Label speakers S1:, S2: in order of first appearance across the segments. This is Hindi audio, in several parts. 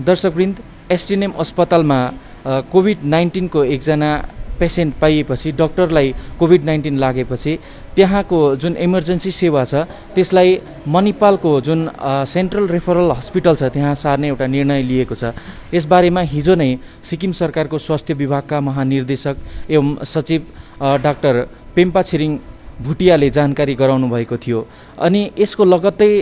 S1: दर्शकवृन्द, एसटिएनएम अस्पतालमा कोभिड-19 को एकजना पेसेन्ट पाइएपछि डाक्टरलाई कोभिड-19 लागेपछि त्यहाँको जुन इमर्जेन्सी सेवा छ त्यसलाई मणिपालको जुन सेन्ट्रल रेफरल हस्पिटल छ त्यहाँ सार्ने एउटा निर्णय लिएको छ। यसबारेमा हिजो नै सिक्किम सरकारको स्वास्थ्य विभागका महानिर्देशक एवं सचिव डाक्टर पेम्पा छिरिङ भुटियाले जानकारी गराउनु भएको थियो। अनि यसको लगत्तै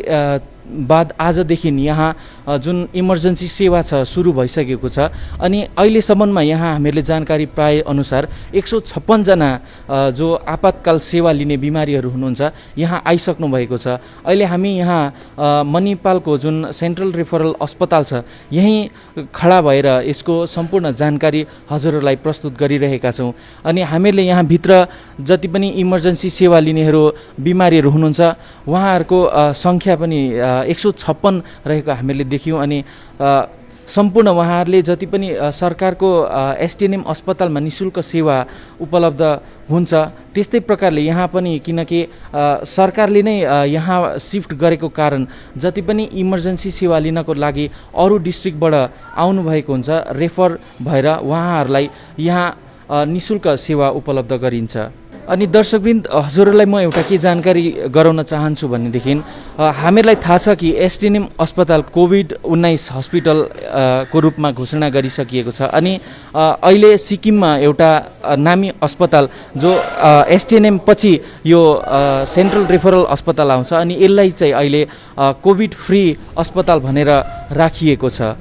S1: बाद आजदेखि यहाँ जुन इमर्जेन्सी सेवा छ सुरु भइसकेको छ। अनि अहिलेसम्ममा यहाँ हामीले जानकारी पाए अनुसार 156 जना जो आपतकाल सेवा लिने बिमारीहरू हुनुहुन्छ यहाँ आइसक्नु भएको छ। अहिले हामी यहाँ मणिपालको जुन सेन्ट्रल रेफरल अस्पताल छ यहीँ खडा भएर यसको सम्पूर्ण जानकारी हजुरहरूलाई प्रस्तुत गरिरहेका छौँ। अनि हामीले यहाँ भित्र जति पनि इमर्जेन्सी सेवा लिनेहरू बिमारीहरू हुनुहुन्छ उहाँहरूको सङ्ख्या पनि 156 रहेको हामीले देख्यौँ। अनि सम्पूर्ण उहाँहरूले जति पनि सरकारको एसटिएनएम अस्पतालमा निःशुल्क सेवा उपलब्ध हुन्छ त्यस्तै प्रकारले यहाँ पनि, किनकि सरकारले नै यहाँ सिफ्ट गरेको कारण जति पनि इमर्जेन्सी सेवा लिनको लागि अरू डिस्ट्रिक्टबाट आउनुभएको हुन्छ रेफर भएर उहाँहरूलाई यहाँ निःशुल्क सेवा उपलब्ध गरिन्छ। अनि दर्शकवृन्द, हजुरहरूलाई म एउटा के जानकारी गराउन चाहन्छु भनेदेखि हामीलाई थाहा छ कि एसटिएनएम अस्पताल कोभिड-19 हस्पिटल को रूपमा घोषणा गरिसकिएको छ। अनि अहिले सिक्किममा एउटा नामी अस्पताल जो एसटिएनएम पछि यो सेन्ट्रल रेफरल अस्पताल आउँछ अनि यसलाई चाहिँ अहिले कोभिड फ्री अस्पताल भनेर राखिएको छ।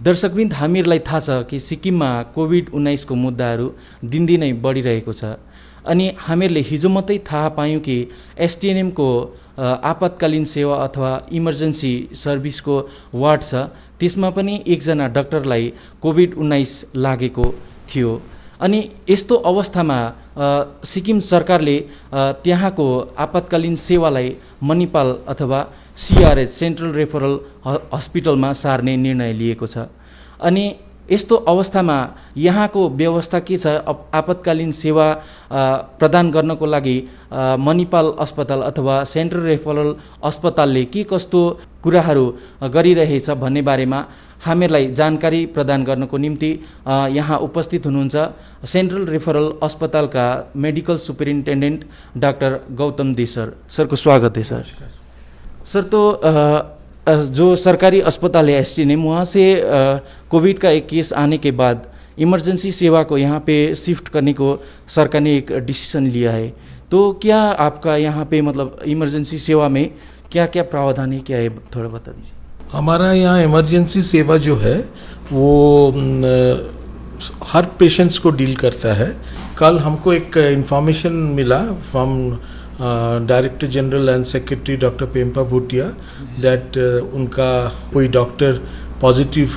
S1: दर्शकवृन्द, हामीहरूलाई थाहा छ कि सिक्किममा कोभिड-19 को मुद्दाहरू दिनदिनै बढिरहेको छ। अनि हामीहरूले हिजो मात्रै थाहा पायौँ कि एसटिएनएम को आपतकालीन सेवा अथवा इमर्जेन्सी सर्भिसको वार्ड छ त्यसमा पनि एकजना डाक्टरलाई कोभिड-19 लागेको थियो। अनि यस्तो अवस्थामा सिक्किम सरकारले त्यहाँको आपतकालीन सेवालाई मणिपाल अथवा सिआरएच सेन्ट्रल रेफरल हस्पिटलमा सार्ने निर्णय लिएको छ। अनि यस्तो अवस्थामा यहाँको व्यवस्था के छ, आपतकालीन सेवा प्रदान गर्नको लागि मणिपाल अस्पताल अथवा सेन्ट्रल रेफरल अस्पतालले के कस्तो कुराहरू गरिरहेछ भन्ने बारेमा हामीलाई जानकारी प्रदान गर्नको निम्ति यहाँ उपस्थित हुनुहुन्छ सेन्ट्रल रेफरल अस्पतालका मेडिकल सुपरिन्टेन्डेन्ट डाक्टर गौतम दे सर। सरको स्वागत है सर। सर, तो जो सरकारी अस्पताल है एसटिएनएम, वहाँ से कोविड का एक केस आने के बाद इमरजेंसी सेवा को यहाँ पे शिफ्ट करने को सरकार ने एक डिसीजन लिया है, तो क्या आपका यहाँ पे मतलब इमरजेंसी सेवा में क्या क्या प्रावधान है, क्या है, थोड़ा बता दीजिए।
S2: हमारा यहाँ इमरजेंसी सेवा जो है वो हर पेशेंट्स को डील करता है। कल हमको एक इंफॉर्मेशन मिला from director general and secretary doctor Pempa Bhutia that उनका कोई डॉक्टर पॉजिटिव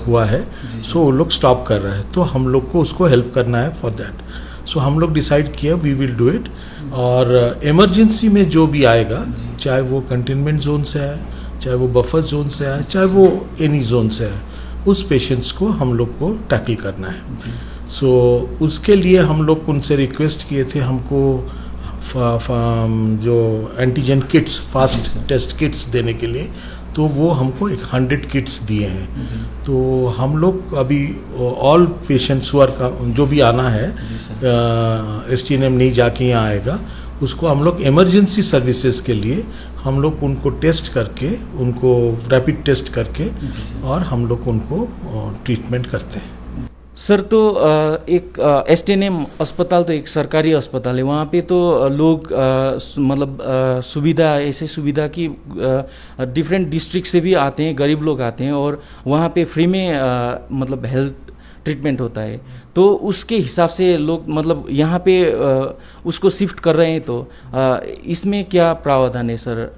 S2: हुआ है, सो वो लोग स्टॉप कर रहे हैं, तो हम लोग को उसको हेल्प करना है फॉर दैट। सो हम लोग डिसाइड किया वी विल डू इट। और इमरजेंसी में जो भी आएगा, चाहे वो कंटेनमेंट जोन से आए, चाहे वो बफर जोन से आए, चाहे वो एनी जोन से आए, उस पेशेंट्स को हम लोग को टैकल करना है। सो उसके लिए हम लोग उनसे रिक्वेस्ट किए थे हमको जो antigen kits, fast test kits देने के लिए, तो वो हमको 100 किट्स दिए हैं। तो हम लोग अभी ऑल पेशेंट्स जो भी आना है एसटीएनएम नहीं जाके यहाँ आएगा, उसको हम लोग इमरजेंसी सर्विसेज के लिए हम लोग उनको टेस्ट करके, उनको रैपिड टेस्ट करके और हम लोग उनको ट्रीटमेंट करते हैं।
S1: सर, तो एक एसटीएनएम अस्पताल तो एक सरकारी अस्पताल है, वहाँ पे तो लोग मतलब सुविधा, ऐसे सुविधा की डिफरेंट डिस्ट्रिक्ट से भी आते हैं, गरीब लोग आते हैं और वहाँ पे फ्री में मतलब हेल्थ ट्रीटमेंट होता है। तो उसके हिसाब से लोग मतलब यहाँ पे उसको शिफ्ट कर रहे हैं, तो इसमें क्या प्रावधान है सर?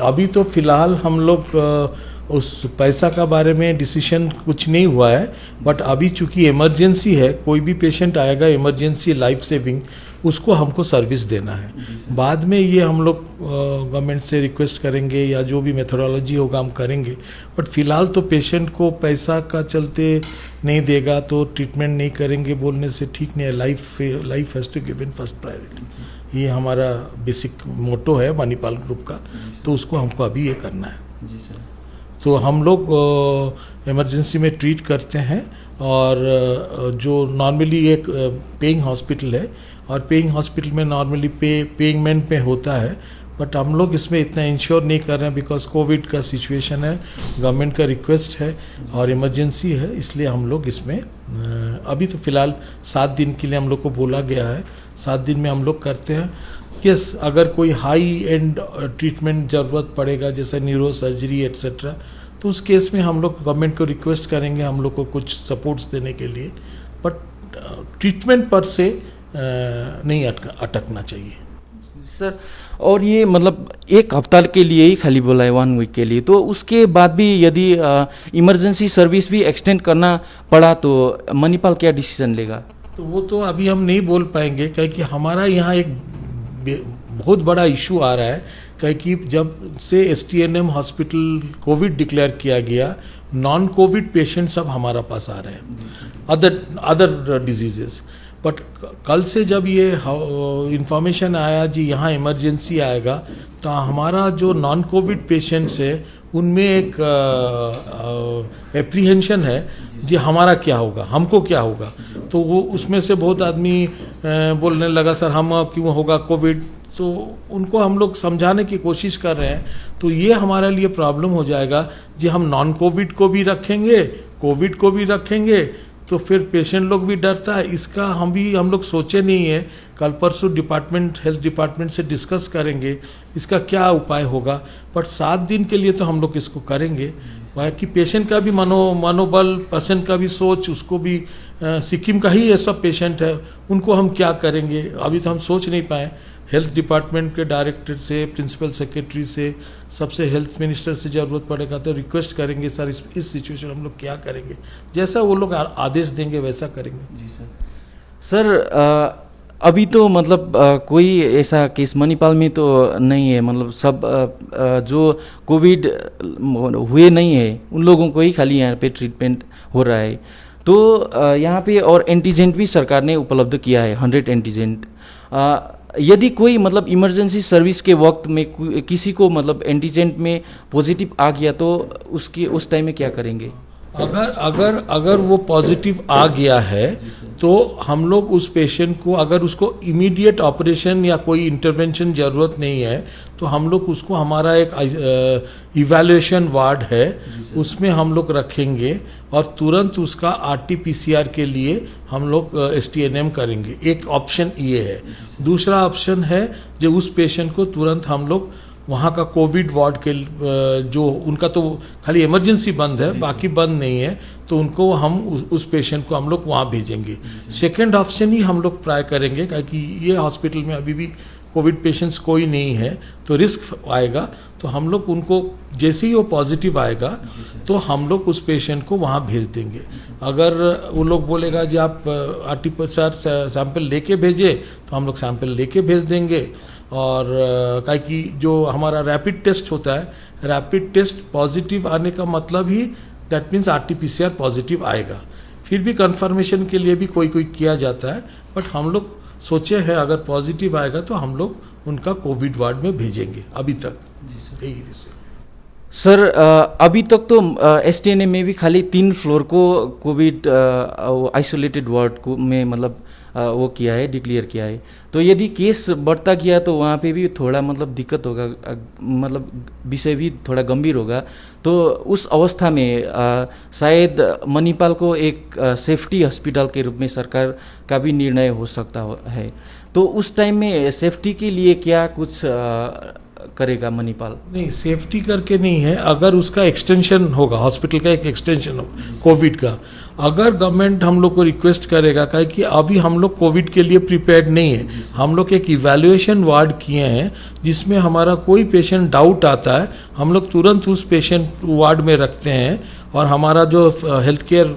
S2: अभी तो फिलहाल हम लोग उस पैसा का बारे में डिसीजन कुछ नहीं हुआ है, बट अभी चूंकि इमरजेंसी है, कोई भी पेशेंट आएगा इमरजेंसी लाइफ सेविंग, उसको हमको सर्विस देना है। बाद में ये हम लोग गवर्नमेंट से रिक्वेस्ट करेंगे या जो भी मेथोडोलॉजी होगा हम करेंगे, बट फिलहाल तो पेशेंट को पैसा का चलते नहीं देगा तो ट्रीटमेंट नहीं करेंगे बोलने से ठीक नहीं है। Life has to given first priority, ये हमारा बेसिक मोटो है मणिपाल ग्रुप का, तो उसको हमको अभी ये करना है।
S1: जी सर।
S2: तो हम लोग इमरजेंसी में ट्रीट करते हैं, और जो नॉर्मली एक पेइंग हॉस्पिटल है, और पेइंग हॉस्पिटल में नॉर्मली पेमेंट में होता है, बट हम लोग इसमें इतना इंश्योर नहीं कर रहे हैं बिकॉज कोविड का सिचुएशन है, गवर्नमेंट का रिक्वेस्ट है और इमरजेंसी है, इसलिए हम लोग इसमें अभी तो फ़िलहाल 7 दिन के लिए हम लोग को बोला गया है, 7 दिन में हम लोग करते हैं। यस, अगर कोई हाई एंड ट्रीटमेंट ज़रूरत पड़ेगा जैसे न्यूरो सर्जरी एट्सेट्रा, तो उस केस में हम लोग गवर्नमेंट को रिक्वेस्ट करेंगे हम लोग को कुछ सपोर्ट्स देने के लिए, बट ट्रीटमेंट पर से नहीं अटकना चाहिए
S1: सर। और ये मतलब एक हफ्ता के लिए ही खाली बोला है, 1 वीक के लिए, तो उसके बाद भी यदि इमरजेंसी सर्विस भी एक्सटेंड करना पड़ा तो मणिपाल क्या डिसीजन लेगा?
S2: तो वो तो अभी हम नहीं बोल पाएंगे, क्योंकि हमारा यहाँ एक बहुत बड़ा इशू आ रहा है, क्योंकि जब से STNM हॉस्पिटल कोविड डिक्लेयर किया गया, नॉन कोविड पेशेंट सब हमारा पास आ रहे हैं, अदर डिजीजेस। बट कल से जब ये इंफॉर्मेशन आया जी यहाँ इमरजेंसी आएगा, तो हमारा जो नॉन कोविड पेशेंट्स है उनमें एक एप्रीहेंशन है जी हमारा क्या होगा, हमको क्या होगा। तो वो उसमें से बहुत आदमी बोलने लगा सर हम क्यों होगा कोविड, तो उनको हम लोग समझाने की कोशिश कर रहे हैं। तो ये हमारे लिए प्रॉब्लम हो जाएगा जी, हम नॉन कोविड को भी रखेंगे, कोविड को भी रखेंगे, तो फिर पेशेंट लोग भी डरता है। इसका हम लोग सोचे नहीं है, कल परसों हेल्थ डिपार्टमेंट से डिस्कस करेंगे इसका क्या उपाय होगा। बट 7 दिन के लिए तो हम लोग इसको करेंगे, बाकी पेशेंट का भी मनोबल, पेशेंट का भी सोच, उसको भी सिक्किम का ही ये सब पेशेंट है, उनको हम क्या करेंगे अभी तो हम सोच नहीं पाए। हेल्थ डिपार्टमेंट के डायरेक्टर से, प्रिंसिपल सेक्रेटरी से, सबसे हेल्थ मिनिस्टर से ज़रूरत पड़ेगा तो रिक्वेस्ट करेंगे सर इस सिचुएशन हम लोग क्या करेंगे, जैसा वो लोग आदेश देंगे वैसा करेंगे।
S1: जी सर। अभी तो मतलब कोई ऐसा केस मणिपाल में तो नहीं है, मतलब सब जो कोविड हुए नहीं है उन लोगों को ही खाली यहाँ पे ट्रीटमेंट हो रहा है। तो यहाँ पे और एंटीजेंट भी सरकार ने उपलब्ध किया है, 100 एंटीजेंट। यदि कोई मतलब इमरजेंसी सर्विस के वक्त में किसी को मतलब एंटीजेंट में पॉजिटिव आ गया तो उस टाइम में क्या करेंगे?
S2: अगर वो पॉजिटिव आ गया है तो हम लोग उस पेशेंट को, अगर उसको इमीडिएट ऑपरेशन या कोई इंटरवेंशन ज़रूरत नहीं है, तो हम लोग उसको, हमारा एक इवैल्यूएशन वार्ड है उसमें हम लोग रखेंगे और तुरंत उसका RT-PCR के लिए हम लोग STNM करेंगे। एक ऑप्शन ये है। दूसरा ऑप्शन है जो उस पेशेंट को तुरंत हम लोग वहाँ का कोविड वार्ड के जो उनका तो खाली इमरजेंसी बंद है, बाकी बंद नहीं है, तो उनको हम उस पेशेंट को हम लोग वहाँ भेजेंगे। सेकंड ऑप्शन ही हम लोग ट्राई करेंगे, क्योंकि ये हॉस्पिटल में अभी भी कोविड पेशेंट्स कोई नहीं है तो रिस्क आएगा, तो हम लोग उनको जैसे ही वो पॉजिटिव आएगा तो हम लोग उस पेशेंट को वहाँ भेज देंगे। अगर वो लोग बोलेगा जी आप RT-PCR सैंपल लेके भेजे, तो हम लोग सैंपल लेके भेज देंगे। और कि जो हमारा रैपिड टेस्ट होता है, रैपिड टेस्ट पॉजिटिव आने का मतलब ही दैट मीन्स RT-PCR पॉजिटिव आएगा। फिर भी कंफर्मेशन के लिए भी कोई किया जाता है, बट हम लोग सोचे हैं अगर पॉजिटिव आएगा तो हम लोग उनका कोविड वार्ड में भेजेंगे। अभी तक यही
S1: सर। अभी तक तो STNM में भी खाली 3 फ्लोर को कोविड आइसोलेटेड वार्ड को में मतलब वो किया है, डिक्लेयर किया है। तो यदि केस बढ़ता गया तो वहाँ पे भी थोड़ा मतलब दिक्कत होगा, मतलब विषय भी थोड़ा गंभीर होगा। तो उस अवस्था में शायद मणिपाल को एक सेफ्टी हॉस्पिटल के रूप में सरकार का भी निर्णय हो सकता है। तो उस टाइम में सेफ्टी के लिए क्या कुछ करेगा मणिपाल?
S2: नहीं, सेफ्टी करके नहीं है, अगर उसका एक्सटेंशन होगा, हॉस्पिटल का एक एक्सटेंशन हो कोविड का, अगर गवर्नमेंट हम लोग को रिक्वेस्ट करेगा, कि अभी हम लोग कोविड के लिए प्रिपेयर्ड नहीं है, हम लोग एक इवैल्यूएशन वार्ड किए हैं जिसमें हमारा कोई पेशेंट डाउट आता है, हम लोग तुरंत उस पेशेंट वार्ड में रखते हैं, और हमारा जो हेल्थ केयर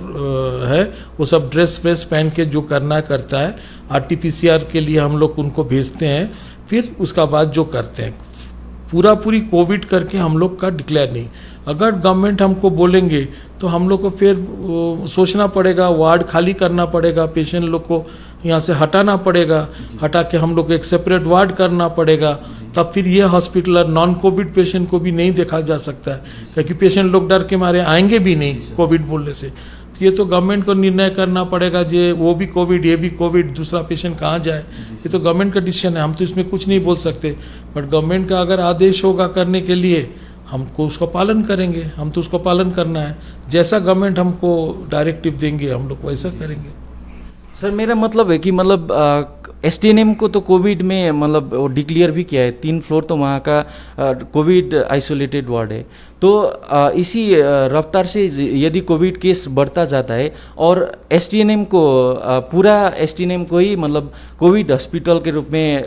S2: है वो सब ड्रेस पहन के जो करना करता है, RT-PCR के लिए हम लोग उनको भेजते हैं, फिर उसका बाद जो करते हैं पूरी कोविड करके हम लोग का डिक्लेयर नहीं। अगर गवर्नमेंट हमको बोलेंगे तो हम लोग को फिर सोचना पड़ेगा, वार्ड खाली करना पड़ेगा, पेशेंट लोग को यहाँ से हटाना पड़ेगा, हटा के हम लोग एक सेपरेट वार्ड करना पड़ेगा, तब फिर ये हॉस्पिटल नॉन कोविड पेशेंट को भी नहीं देखा जा सकता है, क्योंकि पेशेंट लोग डर के मारे आएंगे भी नहीं कोविड बोलने से। तो ये तो गवर्नमेंट को निर्णय करना पड़ेगा, जे वो भी कोविड ये भी कोविड, दूसरा पेशेंट कहाँ जाए, ये तो गवर्नमेंट का डिसीजन है, हम तो इसमें कुछ नहीं बोल सकते। बट गवर्नमेंट का अगर आदेश होगा करने के लिए, हमको उसका पालन करेंगे, हम तो उसको पालन करना है। जैसा गवर्नमेंट हमको डायरेक्टिव देंगे हम लोग वैसा करेंगे।
S1: सर मेरा मतलब है कि मतलब एसटीएनएम को तो कोविड में मतलब वो डिक्लेयर भी किया है, 3 फ्लोर तो वहाँ का कोविड आइसोलेटेड वार्ड है। तो इसी रफ्तार से यदि कोविड केस बढ़ता जाता है और एसटीएनएम को पूरा एसटीएनएम को ही मतलब कोविड हॉस्पिटल के रूप में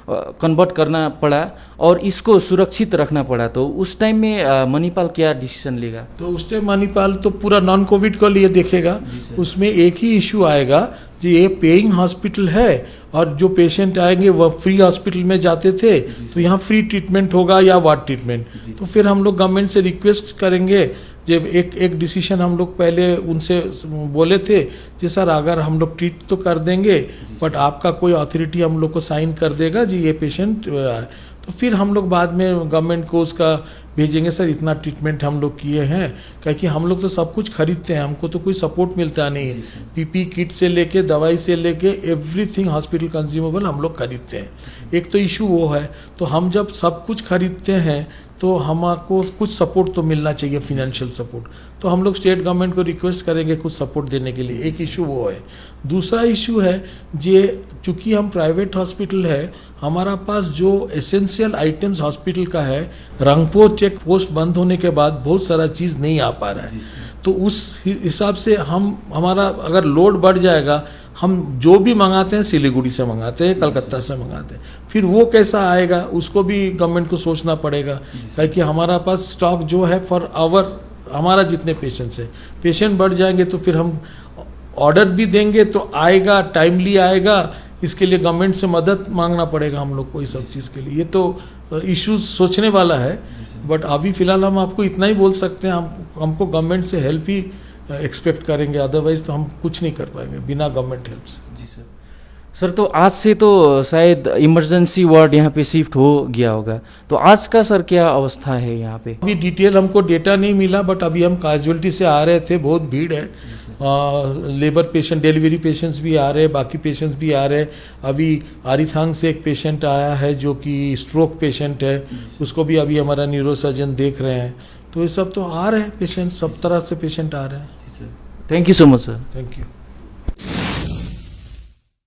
S1: कन्वर्ट करना पड़ा और इसको सुरक्षित रखना पड़ा, तो उस टाइम में मणिपाल क्या डिसीजन लेगा?
S2: तो उस टाइम मणिपाल तो पूरा नॉन कोविड को लिए देखेगा। उसमें एक ही इशू आएगा, जो ये पेइंग हॉस्पिटल है और जो पेशेंट आएंगे वह फ्री हॉस्पिटल में जाते थे, तो यहाँ फ्री ट्रीटमेंट होगा या वार्ड ट्रीटमेंट। तो फिर हम लोग गवर्नमेंट से रिक्वेस्ट करेंगे, जब एक डिसीजन हम लोग पहले उनसे बोले थे कि सर अगर हम लोग ट्रीट तो कर देंगे बट आपका कोई अथॉरिटी हम लोग को साइन कर देगा जी ये पेशेंट, तो फिर हम लोग बाद में गवर्नमेंट को उसका भेजेंगे, सर इतना ट्रीटमेंट हम लोग किए हैं, क्योंकि हम लोग तो सब कुछ खरीदते हैं, हमको तो कोई सपोर्ट मिलता नहीं है। पीपी किट से लेके दवाई से लेके एवरीथिंग हॉस्पिटल कंज्यूमेबल हम लोग खरीदते हैं। एक तो इशू वो है, तो हम जब सब कुछ खरीदते हैं तो हमको कुछ सपोर्ट तो मिलना चाहिए, फिनेंशियल सपोर्ट। तो हम लोग स्टेट गवर्नमेंट को रिक्वेस्ट करेंगे कुछ सपोर्ट देने के लिए। एक इशू वो है। दूसरा इशू है जे चूँकि हम प्राइवेट हॉस्पिटल है, हमारा पास जो एसेंशियल आइटम्स हॉस्पिटल का है, रंगपो चेक पोस्ट बंद होने के बाद बहुत सारा चीज़ नहीं आ पा रहा है। तो उस हिसाब से हमारा अगर लोड बढ़ जाएगा, हम जो भी मंगाते हैं सिलीगुड़ी से मंगाते हैं, कलकत्ता से मंगाते हैं, फिर वो कैसा आएगा उसको भी गवर्नमेंट को सोचना पड़ेगा, क्योंकि हमारा पास स्टॉक जो है फॉर आवर हमारा जितने पेशेंट्स हैं, पेशेंट बढ़ जाएंगे तो फिर हम ऑर्डर भी देंगे तो आएगा, टाइमली आएगा, इसके लिए गवर्नमेंट से मदद मांगना पड़ेगा हम लोग को इस सब चीज़ के लिए। ये तो इश्यूज सोचने वाला है, बट अभी फ़िलहाल हम आपको इतना ही बोल सकते हैं, हमको गवर्नमेंट से हेल्प ही एक्सपेक्ट करेंगे, अदरवाइज तो हम कुछ नहीं कर पाएंगे बिना गवर्नमेंट हेल्प से।
S1: जी सर। सर तो आज से तो शायद इमरजेंसी वार्ड यहाँ पे शिफ्ट हो गया होगा, तो आज का सर क्या अवस्था है यहाँ पे?
S2: अभी डिटेल हमको डेटा नहीं मिला, बट अभी हम कैजुअलिटी से आ रहे थे, बहुत भीड़ है, लेबर पेशेंट, डिलीवरी पेशेंट्स भी आ रहे हैं, बाकी पेशेंट्स भी आ रहे हैं। अभी आरिथांग से एक पेशेंट आया है जो कि स्ट्रोक पेशेंट है, उसको भी अभी हमारा न्यूरो सर्जन देख रहे हैं। तो ये सब तो आ रहे हैं पेशेंट, सब तरह से पेशेंट आ रहे हैं।
S1: Thank you so much sir.
S2: Thank you.